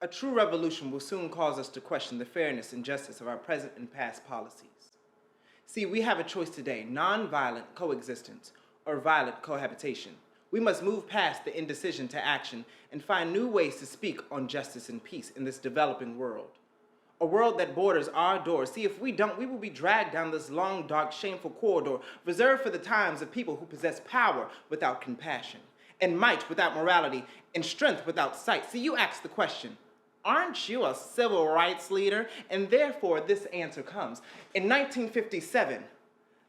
A true revolution will soon cause us to question the fairness and justice of our present and past policies. See, we have a choice today: nonviolent coexistence or violent cohabitation. We must move past the indecision to action and find new ways to speak on justice and peace in this developing world. A world that borders our doors. See, if we don't, we will be dragged down this long, dark, shameful corridor reserved for the times of people who possess power without compassion, and might without morality, and strength without sight. See, you ask the question, aren't you a civil rights leader? And therefore, this answer comes. In 1957,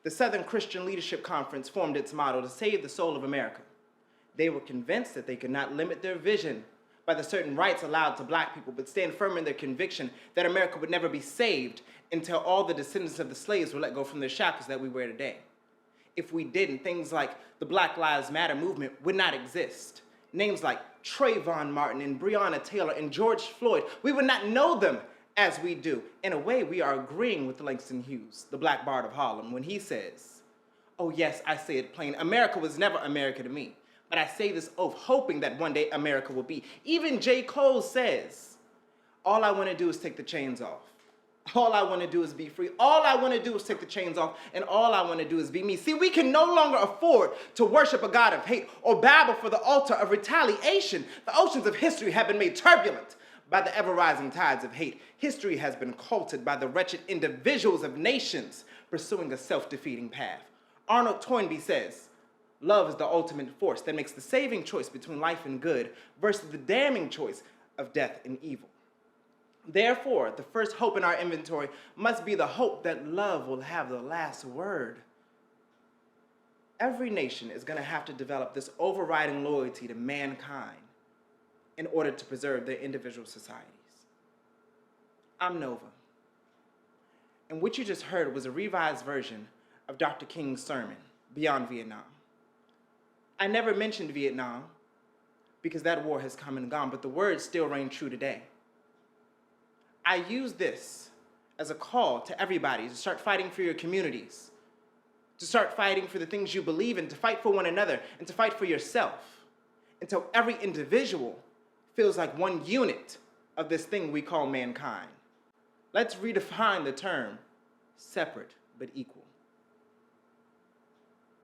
the Southern Christian Leadership Conference formed its motto: to save the soul of America. They were convinced that they could not limit their vision by the certain rights allowed to black people, but stand firm in their conviction that America would never be saved until all the descendants of the slaves were let go from their shackles that we wear today. If we didn't, things like the Black Lives Matter movement would not exist. Names like Trayvon Martin and Breonna Taylor and George Floyd, we would not know them as we do. In a way, we are agreeing with Langston Hughes, the Black Bard of Harlem, when he says, "Oh yes, I say it plain, America was never America to me. But I say this oath, hoping that one day America will be." Even J. Cole says, "All I want to do is take the chains off. All I want to do is be free. All I want to do is take the chains off, and all I want to do is be me." See, we can no longer afford to worship a God of hate or babble for the altar of retaliation. The oceans of history have been made turbulent by the ever-rising tides of hate. History has been cultured by the wretched individuals of nations pursuing a self-defeating path. Arnold Toynbee says, "Love is the ultimate force that makes the saving choice between life and good versus the damning choice of death and evil." Therefore, the first hope in our inventory must be the hope that love will have the last word. Every nation is going to have to develop this overriding loyalty to mankind in order to preserve their individual societies. I'm Nova, and what you just heard was a revised version of Dr. King's sermon, Beyond Vietnam. I never mentioned Vietnam because that war has come and gone, but the words still reign true today. I use this as a call to everybody to start fighting for your communities, to start fighting for the things you believe in, to fight for one another, and to fight for yourself, until every individual feels like one unit of this thing we call mankind. Let's redefine the term separate but equal.